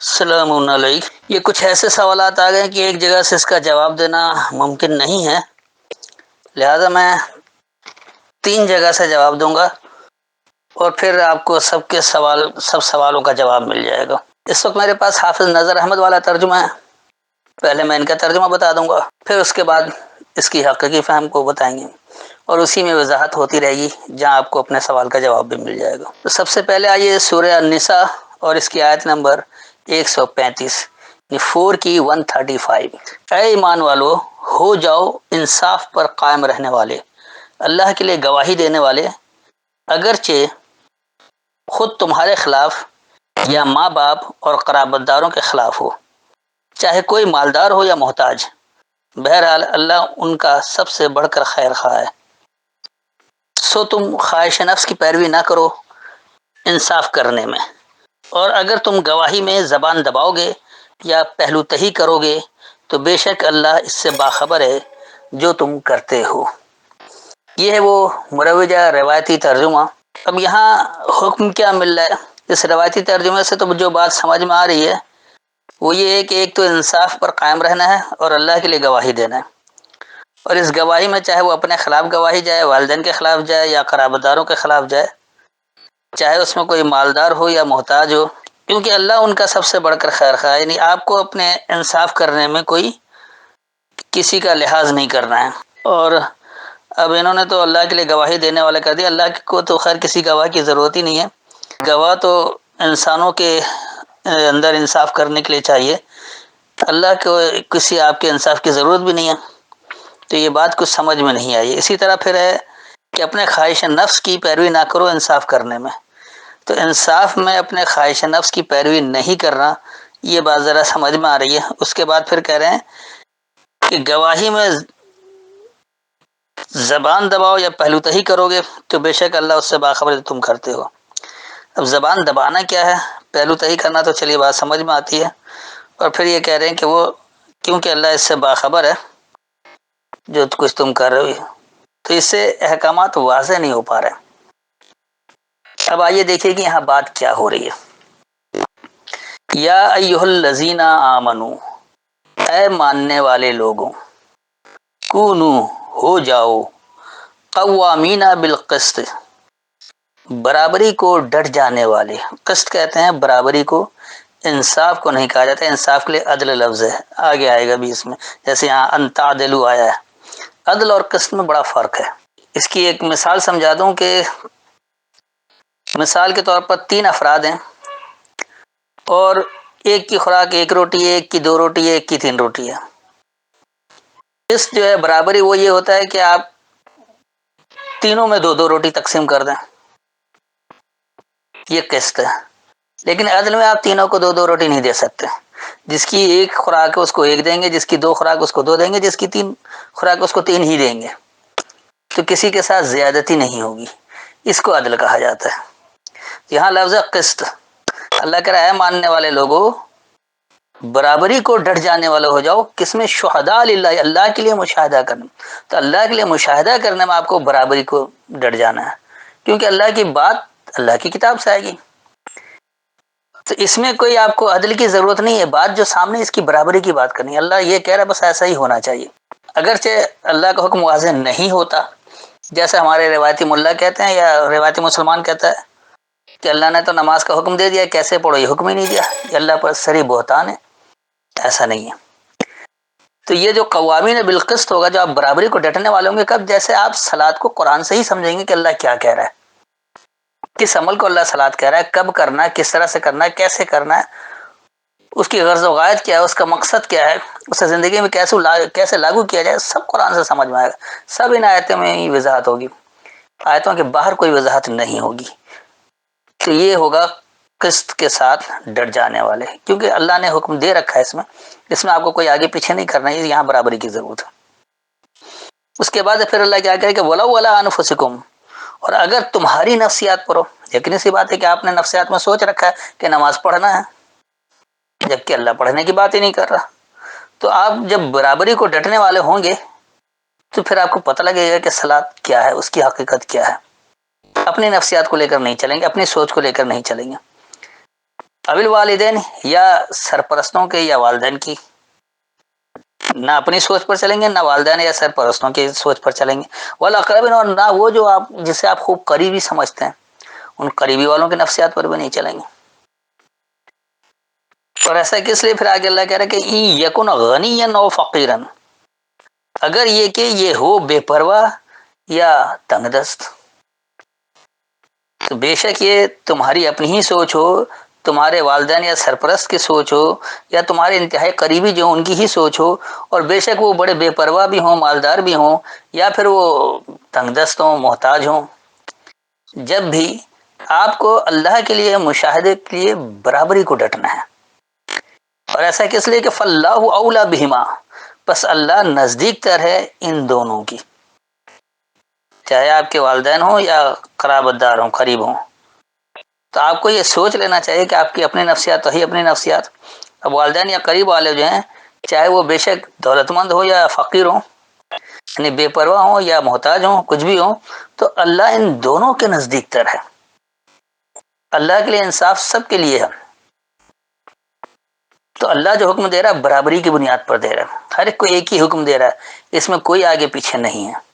السلام علیکم۔ یہ کچھ ایسے سوالات آ گئے کہ ایک جگہ سے اس کا جواب دینا ممکن نہیں ہے، لہذا میں 3 جگہ سے جواب دوں گا اور پھر آپ کو سب سوالوں کا جواب مل جائے گا۔ اس وقت میرے پاس حافظ نظر احمد والا ترجمہ ہے، پہلے میں ان کا ترجمہ بتا دوں گا، پھر اس کے بعد اس کی حقیقی فہم کو بتائیں گے اور اسی میں وضاحت ہوتی رہے گی جہاں آپ کو اپنے سوال کا جواب بھی مل جائے گا۔ تو سب سے پہلے آئیے سورہ النساء اور اس کی آیت نمبر 135، 4 کی 135۔ اے ایمان والو، ہو جاؤ انصاف پر قائم رہنے والے، اللہ کے لیے گواہی دینے والے، اگرچہ خود تمہارے خلاف یا ماں باپ اور قرابت داروں کے خلاف ہو، چاہے کوئی مالدار ہو یا محتاج، بہرحال اللہ ان کا سب سے بڑھ کر خیر خواہ ہے۔ سو تم خواہش نفس کی پیروی نہ کرو انصاف کرنے میں، اور اگر تم گواہی میں زبان دباؤ گے یا پہلو تہی کرو گے تو بے شک اللہ اس سے باخبر ہے جو تم کرتے ہو۔ یہ ہے وہ مروجہ روایتی ترجمہ۔ اب یہاں حکم کیا مل رہا ہے اس روایتی ترجمے سے؟ تو جو بات سمجھ میں آ رہی ہے وہ یہ ہے کہ ایک تو انصاف پر قائم رہنا ہے اور اللہ کے لیے گواہی دینا ہے، اور اس گواہی میں چاہے وہ اپنے خلاف گواہی جائے، والدین کے خلاف جائے یا قرابت داروں کے خلاف جائے، چاہے اس میں کوئی مالدار ہو یا محتاج ہو، کیونکہ اللہ ان کا سب سے بڑھ کر خیر خواہ ہے۔ یعنی آپ کو اپنے انصاف کرنے میں کوئی کسی کا لحاظ نہیں کرنا ہے۔ اور اب انہوں نے تو اللہ کے لیے گواہی دینے والے کر دیا، اللہ کو تو خیر کسی گواہ کی ضرورت ہی نہیں ہے، گواہ تو انسانوں کے اندر انصاف کرنے کے لیے چاہیے، اللہ کو کسی آپ کے انصاف کی ضرورت بھی نہیں ہے۔ تو یہ بات کچھ سمجھ میں نہیں آئی۔ اسی طرح پھر ہے کہ اپنے خواہش نفس کی پیروی نہ کرو انصاف کرنے میں، تو انصاف میں اپنے خواہش نفس کی پیروی نہیں کرنا، یہ بات ذرا سمجھ میں آ رہی ہے۔ اس کے بعد پھر کہہ رہے ہیں کہ گواہی میں زبان دباؤ یا پہلو تہی کرو گے تو بے شک اللہ اس سے باخبر ہے تم کرتے ہو۔ اب زبان دبانا کیا ہے، پہلو تہی کرنا تو چلیے بات سمجھ میں آتی ہے، اور پھر یہ کہہ رہے ہیں کہ وہ کیونکہ اللہ اس سے باخبر ہے جو کچھ تم کر رہے ہو، تو اس سے احکامات واضح نہیں ہو پا رہے۔ اب آئیے دیکھیے کہ یہاں بات کیا ہو رہی ہے۔ یا ایھا الذین آمنو، اے ماننے والے لوگوں، کونو ہو جاؤ، قوامین بالقسط، برابری کو ڈٹ جانے والے۔ قسط کہتے ہیں برابری کو، انصاف کو نہیں کہا جاتا، انصاف کے لیے عدل لفظ ہے، آگے آئے گا بھی اس میں، جیسے یہاں ان تعدلوا آیا ہے۔ عدل اور قسط میں بڑا فرق ہے۔ اس کی ایک مثال سمجھا دوں کہ مثال کے طور پر 3 افراد ہیں اور ایک کی خوراک 1 روٹی ہے، ایک کی 2 روٹی ہے، ایک کی 3 روٹی ہے۔ قسط جو ہے برابری وہ یہ ہوتا ہے کہ آپ تینوں میں 2 روٹی تقسیم کر دیں، یہ قسط ہے۔ لیکن عدل میں آپ تینوں کو 2 روٹی نہیں دے سکتے، جس کی 1 خوراک ہے اس کو 1 دیں گے، جس کی 2 خوراک اس کو 2 دیں گے، جس کی 3 خوراک اس کو 3 ہی دیں گے، تو کسی کے ساتھ زیادتی نہیں ہوگی، اس کو عدل کہا جاتا ہے۔ یہاں لفظ قسط، اللہ کہہ رہا ہے ماننے والے لوگوں برابری کو ڈٹ جانے والے ہو جاؤ، کس میں؟ شہداء للہ، اللہ کے لیے مشاہدہ کرنا، تو اللہ کے لیے مشاہدہ کرنے میں آپ کو برابری کو ڈٹ جانا ہے، کیونکہ اللہ کی بات اللہ کی کتاب سے آئے گی، تو اس میں کوئی آپ کو عدل کی ضرورت نہیں ہے، بات جو سامنے اس کی برابری کی بات کرنی ہے۔ اللہ یہ کہہ رہا ہے بس ایسا ہی ہونا چاہیے، اگرچہ اللہ کا حکم واضح نہیں ہوتا، جیسے ہمارے روایتی ملا کہتے ہیں یا روایتی مسلمان کہتا ہے کہ اللہ نے تو نماز کا حکم دے دیا، کیسے پڑھو یہ حکم ہی نہیں دیا، یہ اللہ پر صریح بہتان ہے، ایسا نہیں ہے۔ تو یہ جو قوامین بالقسط ہوگا، جو آپ برابری کو ڈٹنے والے ہوں گے، کب؟ جیسے آپ صلات کو قرآن سے ہی سمجھیں گے کہ اللہ کیا کہہ رہا ہے، کس عمل کو اللہ صلات کہہ رہا ہے، کب کرنا ہے، کس طرح سے کرنا ہے، کیسے کرنا ہے، اس کی غرض و غایت کیا ہے، اس کا مقصد کیا ہے، اسے زندگی میں کیسے لاگو کیا جائے، سب قرآن سے سمجھ میں آئے گا، سب ان آیتوں میں ہی وضاحت ہوگی، آیتوں کے باہر کوئی وضاحت نہیں ہوگی۔ تو یہ ہوگا قسط کے ساتھ ڈٹ جانے والے، کیونکہ اللہ نے حکم دے رکھا ہے، اس میں آپ کو کوئی آگے پیچھے نہیں کرنا ہے، یہاں برابری کی ضرورت ہے۔ اس کے بعد پھر اللہ کیا کہے کہ وَلَوْ عَلَىٰ أَنفُسِكُمْ، اور اگر تمہاری نفسیات پر ہو، یقینی سی بات ہے کہ آپ نے نفسیات میں سوچ رکھا ہے کہ نماز پڑھنا ہے، جبکہ اللہ پڑھنے کی بات ہی نہیں کر رہا، تو آپ جب برابری کو ڈٹنے والے ہوں گے تو پھر آپ کو پتہ لگے گا کہ صلاۃ کیا ہے، اس کی حقیقت کیا ہے۔ اپنی نفسیات کو لے کر نہیں چلیں گے، اپنی سوچ کو لے کر نہیں چلیں گے۔ ابل والدین یا سرپرستوں کے یا والدین کی، نہ اپنی سوچ پر چلیں گے، نہ والدین یا سرپرستوں کی سوچ پر چلیں گے، والاقربین اور نہ وہ جو آپ جسے آپ خوب قریبی سمجھتے ہیں ان قریبی والوں کے نفسیات پر بھی نہیں چلیں گے۔ اور ایسا کس لیے؟ پھر آگے اللہ کہہ رہا ہے کہ این یکن غنیا او فقیرن، اگر یہ کہ یہ ہو بے پرواہ یا تنگ دست، تو بے شک یہ تمہاری اپنی ہی سوچ ہو، تمہارے والدین یا سرپرست کی سوچ ہو، یا تمہارے انتہائی قریبی جو ان کی ہی سوچ ہو، اور بے شک وہ بڑے بے پرواہ بھی ہوں، مالدار بھی ہوں، یا پھر وہ تنگ دست ہوں، محتاج ہوں، جب بھی آپ کو اللہ کے لیے مشاہدے کے لیے برابری کو ڈٹنا ہے۔ اور ایسا کس لیے کہ فاللہ اولا بہما، بس اللہ نزدیک تر ہے ان دونوں کی، چاہے آپ کے والدین ہوں یا قرابت دار ہوں، قریب ہوں۔ تو آپ کو یہ سوچ لینا چاہیے کہ آپ کی اپنی نفسیات وہی اپنی نفسیات، اب والدین یا قریب والے جو ہیں چاہے وہ بے شک دولت مند ہو یا فقیر ہوں، یعنی بے پرواہ ہوں یا محتاج ہوں، کچھ بھی ہوں، تو اللہ ان دونوں کے نزدیک تر ہے۔ اللہ کے لیے انصاف سب کے لیے ہے، تو اللہ جو حکم دے رہا ہے برابری کی بنیاد پر دے رہا ہے، ہر ایک کو ایک ہی حکم دے رہا ہے، اس میں کوئی آگے پیچھے نہیں ہے۔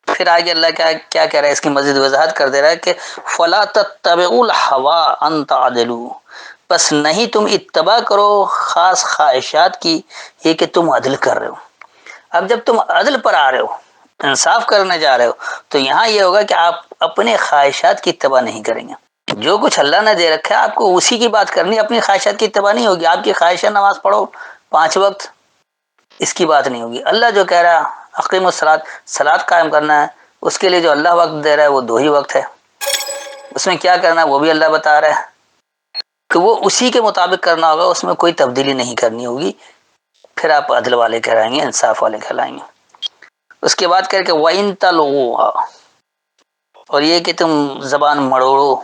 پھر آگے اللہ کیا کہہ رہا ہے، اس کی مزید وضاحت کر دے رہا ہے کہ فلا تتبعوا الهوى ان تعدلوا، بس نہیں تم اتباع کرو خاص خواہشات کی، یہ کہ تم عدل کر رہے ہو۔ اب جب تم عدل پر آ رہے ہو، انصاف کرنے جا رہے ہو، تو یہاں یہ ہوگا کہ آپ اپنے خواہشات کی اتباع نہیں کریں گے۔ جو کچھ اللہ نے دے رکھا ہے آپ کو اسی کی بات کرنی، اپنی خواہشات کی اتباع نہیں ہوگی۔ آپ کی خواہش ہے نماز پڑھو 5 وقت، اس کی بات نہیں ہوگی۔ اللہ جو کہہ رہا ہے اقیم الصلاۃ، صلاۃ قائم کرنا ہے، اس کے لیے جو اللہ وقت دے رہا ہے وہ 2 ہی وقت ہے، اس میں کیا کرنا ہے وہ بھی اللہ بتا رہا ہے کہ وہ اسی کے مطابق کرنا ہوگا، اس میں کوئی تبدیلی نہیں کرنی ہوگی۔ پھر آپ عدل والے کہلائیں گے، انصاف والے کہلائیں گے۔ اس کے بعد کہہ کہ وَإِن تَلْغُوهَا، اور یہ کہ تم زبان مڑوڑو،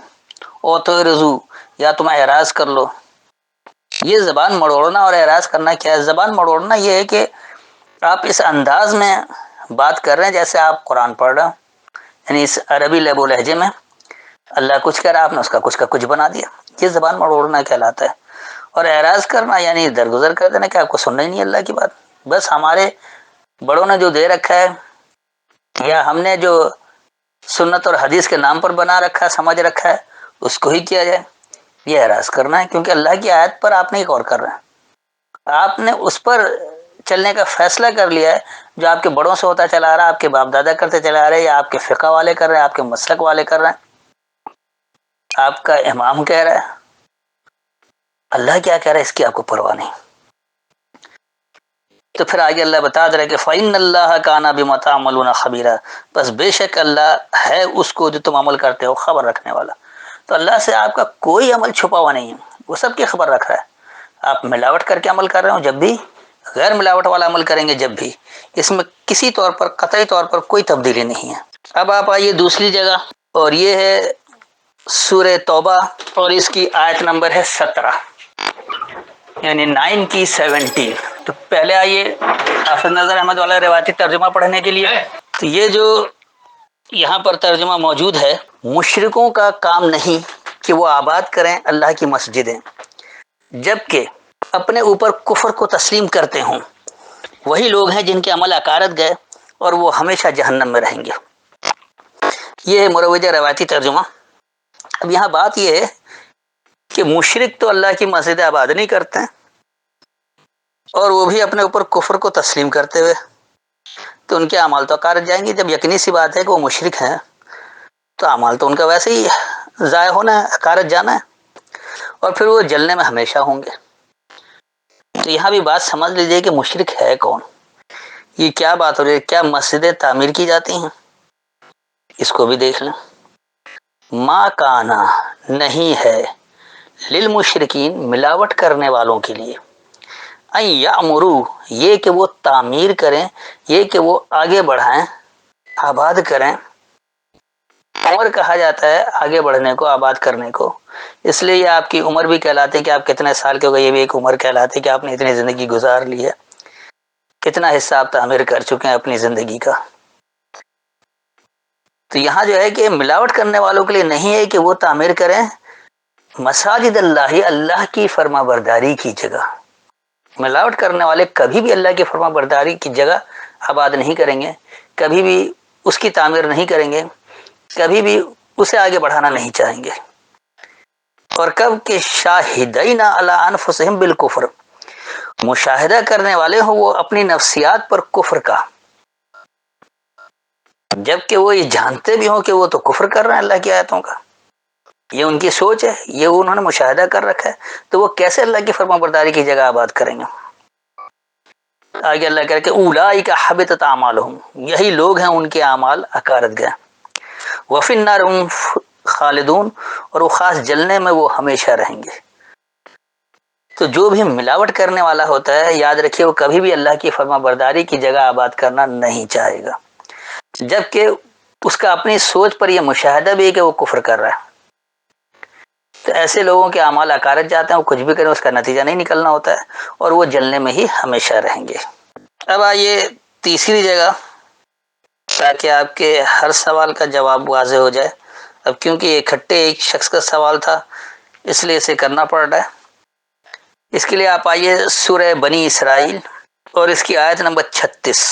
او تو رضو، یا تم اعراض کر لو۔ یہ زبان مڑوڑنا اور اعراض کرنا کیا ہے؟ زبان مڑوڑنا یہ ہے کہ آپ اس انداز میں بات کر رہے ہیں جیسے آپ قرآن پڑھ رہے ہیں، یعنی اس عربی لب و لہجے میں اللہ کچھ کہہ رہا، آپ نے اس کا کچھ بنا دیا، یہ زبان مڑوڑنا کہلاتا ہے۔ اور اعراض کرنا یعنی درگزر کر دینا کہ آپ کو سننا ہی نہیں اللہ کی بات، بس ہمارے بڑوں نے جو دے رکھا ہے یا ہم نے جو سنت اور حدیث کے نام پر بنا رکھا ہے، سمجھ رکھا ہے، اس کو ہی کیا جائے، یہ اعراض کرنا ہے۔ کیونکہ اللہ کی آیت پر آپ نے ایک اور کر رہے ہیں، آپ نے اس پر چلنے کا فیصلہ کر لیا ہے جو آپ کے بڑوں سے ہوتا چلا آ رہا ہے، آپ کے باپ دادا کرتے چلا آ رہے ہیں، یا آپ کے فقہ والے کر رہے ہیں، آپ کے مسلک والے کر رہے ہیں، آپ کا امام کہہ رہا ہے، اللہ کیا کہہ رہا ہے اس کی آپ کو پرواہ نہیں۔ تو پھر آگے اللہ بتا دے رہا ہے کہ فَإِنَّ اللَّهَ كَانَ بِمَا تَعْمَلُونَ خَبِيرًا، بس بے شک اللہ ہے اس کو جو تم عمل کرتے ہو خبر رکھنے والا۔ تو اللہ سے آپ کا کوئی عمل چھپا ہوا نہیں ہے، وہ سب کی خبر رکھ رہا ہے۔ آپ ملاوٹ کر کے عمل کر رہے ہو جب بھی، غیر ملاوٹ والا عمل کریں گے جب بھی، اس میں کسی طور پر قطعی طور پر کوئی تبدیلی نہیں ہے۔ اب آپ آئیے دوسری جگہ، اور یہ ہے سورہ توبہ، اور اس کی آیت نمبر ہے 17، یعنی 9 کی 17۔ تو پہلے آئیے حافظ نظر احمد والا روایتی ترجمہ پڑھنے کے لیے۔ تو یہ جو یہاں پر ترجمہ موجود ہے، مشرکوں کا کام نہیں کہ وہ آباد کریں اللہ کی مسجدیں، جبکہ اپنے اوپر کفر کو تسلیم کرتے ہوں، وہی لوگ ہیں جن کے عمل اکارت گئے اور وہ ہمیشہ جہنم میں رہیں گے۔ یہ ہے مروجہ روایتی ترجمہ۔ اب یہاں بات یہ ہے کہ مشرک تو اللہ کی مسجد آباد نہیں کرتے ہیں، اور وہ بھی اپنے اوپر کفر کو تسلیم کرتے ہوئے، تو ان کے اعمال تو اکارت جائیں گے۔ جب یقینی سی بات ہے کہ وہ مشرک ہیں تو اعمال تو ان کا ویسے ہی ضائع ہونا ہے، اکارت جانا ہے، اور پھر وہ جلنے میں ہمیشہ ہوں گے۔ تو یہاں بھی بات سمجھ لیجئے کہ مشرک ہے کون، یہ کیا بات ہو رہی ہے، کیا مسجدیں تعمیر کی جاتی ہیں؟ اس کو بھی دیکھ لیں۔ ما کانا، نہیں ہے، للمشرکین، ملاوٹ کرنے والوں کے لیے، ان یامرو، یہ کہ وہ تعمیر کریں، یہ کہ وہ آگے بڑھائیں، آباد کریں۔ عمر کہا جاتا ہے آگے بڑھنے کو، آباد کرنے کو، اس لیے یہ آپ کی عمر بھی کہلاتے ہیں کہ آپ کتنے سال کے ہو گئے، یہ بھی ایک عمر کہلاتے کہ آپ نے اتنی زندگی گزار لی ہے، کتنا حصہ آپ تعمیر کر چکے ہیں اپنی زندگی کا۔ تو یہاں جو ہے کہ ملاوٹ کرنے والوں کے لیے نہیں ہے کہ وہ تعمیر کریں مساجد اللہ، اللہ کی فرما برداری کی جگہ، ملاوٹ کرنے والے کبھی بھی اللہ کی فرما برداری کی جگہ آباد نہیں کریں گے، کبھی بھی اس کی تعمیر نہیں کریں گے، کبھی بھی اسے آگے بڑھانا نہیں چاہیں گے۔ اور کب کہ شاہدین علی انفسہم بالکفر، مشاہدہ کرنے والے ہوں وہ اپنی نفسیات پر کفر کا، جبکہ وہ یہ جانتے بھی ہوں کہ وہ تو کفر کر رہے ہیں اللہ کی آیتوں کا، یہ ان کی سوچ ہے، یہ انہوں نے مشاہدہ کر رکھا ہے، تو وہ کیسے اللہ کی فرما برداری کی جگہ آباد کریں گے؟ آگے اللہ کہہ کہ اولئک حبطت اعمالہم، یہی لوگ ہیں ان کے اعمال اکارت گئے، وفی النار ہم خالدون، اور وہ خاص جلنے میں وہ ہمیشہ رہیں گے۔ تو جو بھی ملاوٹ کرنے والا ہوتا ہے، یاد رکھیے وہ کبھی بھی اللہ کی فرما برداری کی جگہ آباد کرنا نہیں چاہے گا، جبکہ اس کا اپنی سوچ پر یہ مشاہدہ بھی ہے کہ وہ کفر کر رہا ہے۔ تو ایسے لوگوں کے اعمال اکارت جاتے ہیں، وہ کچھ بھی کریں اس کا نتیجہ نہیں نکلنا ہوتا ہے، اور وہ جلنے میں ہی ہمیشہ رہیں گے۔ اب آئیے تیسری جگہ، تاکہ آپ کے ہر سوال کا جواب واضح ہو جائے۔ اب کیونکہ یہ اکٹھے ایک شخص کا سوال تھا، اس لیے اسے کرنا پڑ رہا ہے۔ اس کے لیے آپ آئیے سورہ بنی اسرائیل اور اس کی آیت نمبر 36،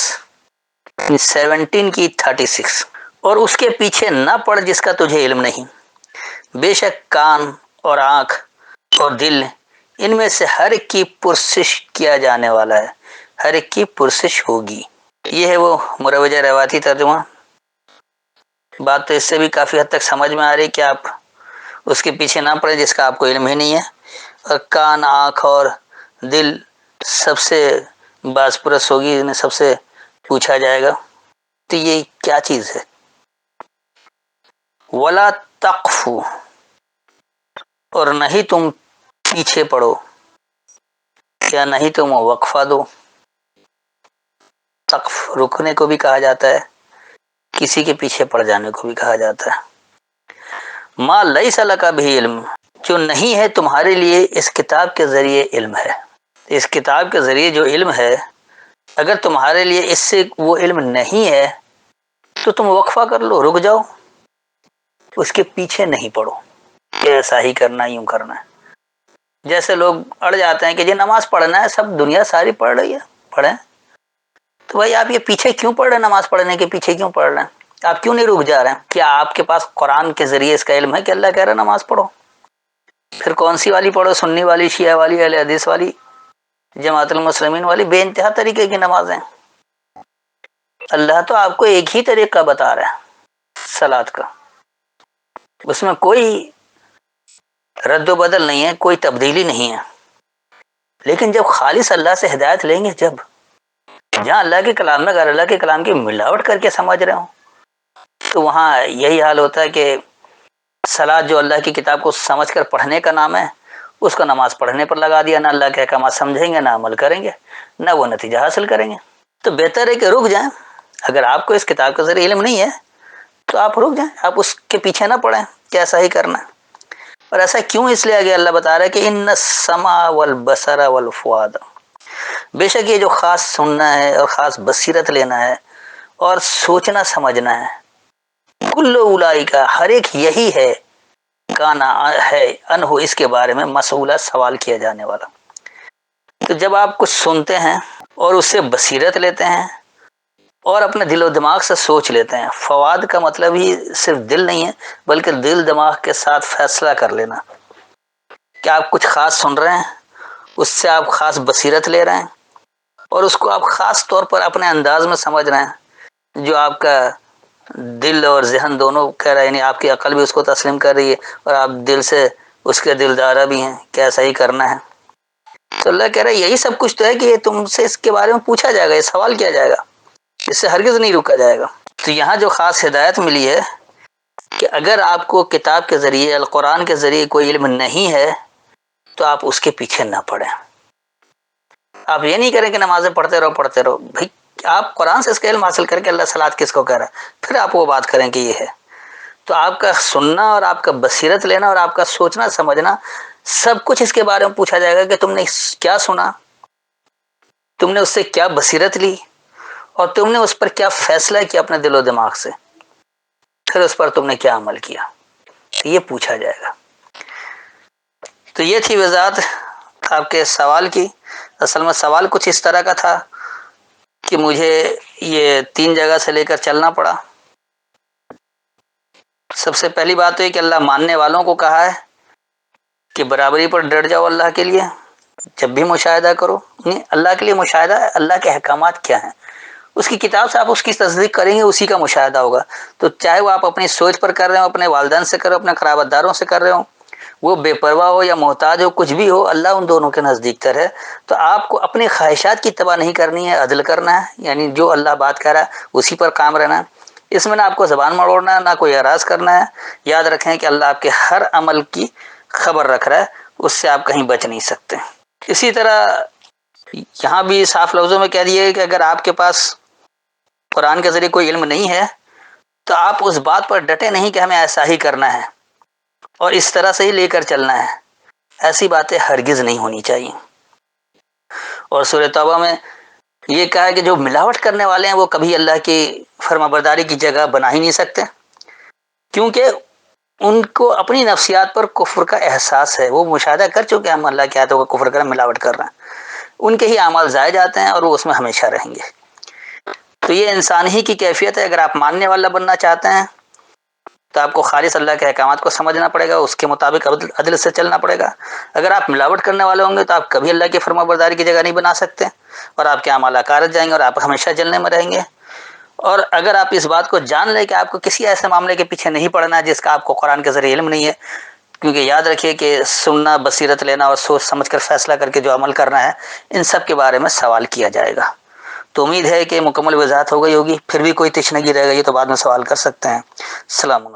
17 کی 36۔ اور اس کے پیچھے نہ پڑ جس کا تجھے علم نہیں، بے شک کان اور آنکھ اور دل، ان میں سے ہر ایک کی پرسش کیا جانے والا ہے، ہر ایک کی پرسش ہوگی۔ یہ ہے وہ مروجہ روایتی ترجمہ۔ بات تو اس سے بھی کافی حد تک سمجھ میں آ رہی کہ آپ اس کے پیچھے نہ پڑے جس کا آپ کو علم ہی نہیں ہے، اور کان، آنکھ اور دل سب سے باز پرس ہوگی، انہیں سب سے پوچھا جائے گا۔ تو یہ کیا چیز ہے؟ ولا تقف، اور نہیں تم پیچھے پڑو، یا نہیں تم وقفہ دو۔ تقف رکنے کو بھی کہا جاتا ہے، کسی کے پیچھے پڑ جانے کو بھی کہا جاتا ہے۔ ما لیس لک بہ علم، جو نہیں ہے تمہارے لیے اس کتاب کے ذریعے علم ہے۔ اس کتاب کے ذریعے جو علم ہے، اگر تمہارے لیے اس سے وہ علم نہیں ہے تو تم وقفہ کر لو، رک جاؤ، اس کے پیچھے نہیں پڑو کہ ایسا ہی کرنا، یوں کرنا ہے۔ جیسے لوگ اڑ جاتے ہیں کہ جی نماز پڑھنا ہے، سب دنیا ساری پڑھ رہی ہے، پڑھیں۔ تو بھائی آپ یہ پیچھے کیوں پڑھ رہے ہیں؟ نماز پڑھنے کے پیچھے کیوں پڑھ رہے ہیں؟ آپ کیوں نہیں رک جا رہے ہیں؟ کیا آپ کے پاس قرآن کے ذریعے اس کا علم ہے کہ اللہ کہہ رہا ہے نماز پڑھو؟ پھر کون سی والی پڑھو؟ سنی والی، شیعہ والی، اہل حدیث والی، جماعت المسلمین والی؟ بے انتہا طریقے کی نمازیں۔ اللہ تو آپ کو ایک ہی طریقہ بتا رہا ہے صلاۃ کا، اس میں کوئی رد و بدل نہیں ہے، کوئی تبدیلی نہیں ہے۔ لیکن جب خالص اللہ سے ہدایت لیں گے، جب جہاں اللہ کے کلام میں غیر اللہ کے کلام کی ملاوٹ کر کے سمجھ رہے ہوں، تو وہاں یہی حال ہوتا ہے کہ صلاۃ جو اللہ کی کتاب کو سمجھ کر پڑھنے کا نام ہے، اس کو نماز پڑھنے پر لگا دیا، نہ اللہ کے احکامات سمجھیں گے، نہ عمل کریں گے، نہ وہ نتیجہ حاصل کریں گے۔ تو بہتر ہے کہ رک جائیں۔ اگر آپ کو اس کتاب کے ذریعے علم نہیں ہے تو آپ رک جائیں، آپ اس کے پیچھے نہ پڑیں کہ ایسا ہی کرنا ہے۔ اور ایسا کیوں؟ اس لیے آگے اللہ بتا رہا ہے کہ ان السمع والبصر والفؤاد، بے شک یہ جو خاص سننا ہے اور خاص بصیرت لینا ہے اور سوچنا سمجھنا ہے، کل اولئک، ہر ایک یہی ہے، کانا ہے انہو، اس کے بارے میں مسئولہ، سوال کیا جانے والا۔ تو جب آپ کچھ سنتے ہیں اور اس سے بصیرت لیتے ہیں اور اپنے دل و دماغ سے سوچ لیتے ہیں، فواد کا مطلب ہی صرف دل نہیں ہے، بلکہ دل دماغ کے ساتھ فیصلہ کر لینا کہ آپ کچھ خاص سن رہے ہیں، اس سے آپ خاص بصیرت لے رہے ہیں، اور اس کو آپ خاص طور پر اپنے انداز میں سمجھ رہے ہیں جو آپ کا دل اور ذہن دونوں کہہ رہا ہے، یعنی آپ کی عقل بھی اس کو تسلیم کر رہی ہے اور آپ دل سے اس کے دلدارہ بھی ہیں کہ ایسا ہی کرنا ہے۔ تو اللہ کہہ رہا ہے یہی سب کچھ تو ہے کہ یہ تم سے اس کے بارے میں پوچھا جائے گا، یہ سوال کیا جائے گا، اس سے ہرگز نہیں روکا جائے گا۔ تو یہاں جو خاص ہدایت ملی ہے کہ اگر آپ کو کتاب کے ذریعے، القرآن کے ذریعے کوئی علم نہیں ہے تو آپ اس کے پیچھے نہ پڑیں۔ آپ یہ نہیں کریں کہ نمازیں پڑھتے رہو بھائی، آپ قرآن سے اس کا علم حاصل کر کے اللہ صلاۃ کس کو کہہ رہا ہے، پھر آپ وہ بات کریں کہ یہ ہے۔ تو آپ کا سننا اور آپ کا بصیرت لینا اور آپ کا سوچنا سمجھنا، سب کچھ اس کے بارے میں پوچھا جائے گا کہ تم نے کیا سنا، تم نے اس سے کیا بصیرت لی، اور تم نے اس پر کیا فیصلہ کیا اپنے دل و دماغ سے، پھر اس پر تم نے کیا عمل کیا، تو یہ پوچھا جائے گا۔ تو یہ تھی وضاحت آپ کے سوال کی. اصل میں سوال کچھ اس طرح کا تھا کہ مجھے یہ 3 جگہ سے لے کر چلنا پڑا. سب سے پہلی بات تو یہ کہ اللہ ماننے والوں کو کہا ہے کہ برابری پر ڈٹ جاؤ اللہ کے لیے جب بھی مشاہدہ کرو. نہیں، اللہ کے لیے مشاہدہ ہے، اللہ کے احکامات کیا ہیں اس کی کتاب سے آپ اس کی تصدیق کریں گے، اسی کا مشاہدہ ہوگا. تو چاہے وہ آپ اپنی سوچ پر کر رہے ہو، اپنے والدین سے کر رہے ہو، اپنے قرابت داروں سے کر رہے ہو، وہ بے پرواہ ہو یا محتاج ہو، کچھ بھی ہو، اللہ ان دونوں کے نزدیک تر ہے. تو آپ کو اپنی خواہشات کی اتباع نہیں کرنی ہے، عدل کرنا ہے، یعنی جو اللہ بات کہہ رہا ہے اسی پر کام رہنا ہے. اس میں نہ آپ کو زبان مڑوڑنا ہے، نہ کوئی اعراض کرنا ہے. یاد رکھیں کہ اللہ آپ کے ہر عمل کی خبر رکھ رہا ہے، اس سے آپ کہیں بچ نہیں سکتے. اسی طرح یہاں بھی صاف لفظوں میں کہہ دیے کہ اگر آپ کے پاس قرآن کے ذریعے کوئی علم نہیں ہے تو آپ اس بات پر ڈٹے نہیں کہ ہمیں ایسا ہی کرنا ہے اور اس طرح سے ہی لے کر چلنا ہے. ایسی باتیں ہرگز نہیں ہونی چاہیے. اور سورہ توبہ میں یہ کہا ہے کہ جو ملاوٹ کرنے والے ہیں وہ کبھی اللہ کی فرما برداری کی جگہ بنا ہی نہیں سکتے، کیونکہ ان کو اپنی نفسیات پر کفر کا احساس ہے. وہ مشاہدہ کر چکے ہم اللہ کے آیتوں کا کفر کر ملاوٹ کر رہے ہیں. ان کے ہی اعمال ضائع جاتے ہیں اور وہ اس میں ہمیشہ رہیں گے. تو یہ انسان ہی کی کیفیت ہے. اگر آپ ماننے والا بننا چاہتے ہیں تو آپ کو خالص اللہ کے احکامات کو سمجھنا پڑے گا، اس کے مطابق عدل سے چلنا پڑے گا. اگر آپ ملاوٹ کرنے والے ہوں گے تو آپ کبھی اللہ کی فرما برداری کی جگہ نہیں بنا سکتے اور آپ کے اعمال اکارت جائیں گے اور آپ ہمیشہ جلنے میں رہیں گے. اور اگر آپ اس بات کو جان لیں کہ آپ کو کسی ایسے معاملے کے پیچھے نہیں پڑنا ہے جس کا آپ کو قرآن کے ذریعے علم نہیں ہے، کیونکہ یاد رکھیے کہ سننا، بصیرت لینا اور سوچ سمجھ کر فیصلہ کر کے جو عمل کرنا ہے، ان سب کے بارے میں سوال کیا جائے گا. تو امید ہے کہ مکمل وضاحت ہو گئی ہوگی. پھر بھی کوئی تشنگی رہ گئی تو بعد میں سوال کر سکتے ہیں. السلام علیکم.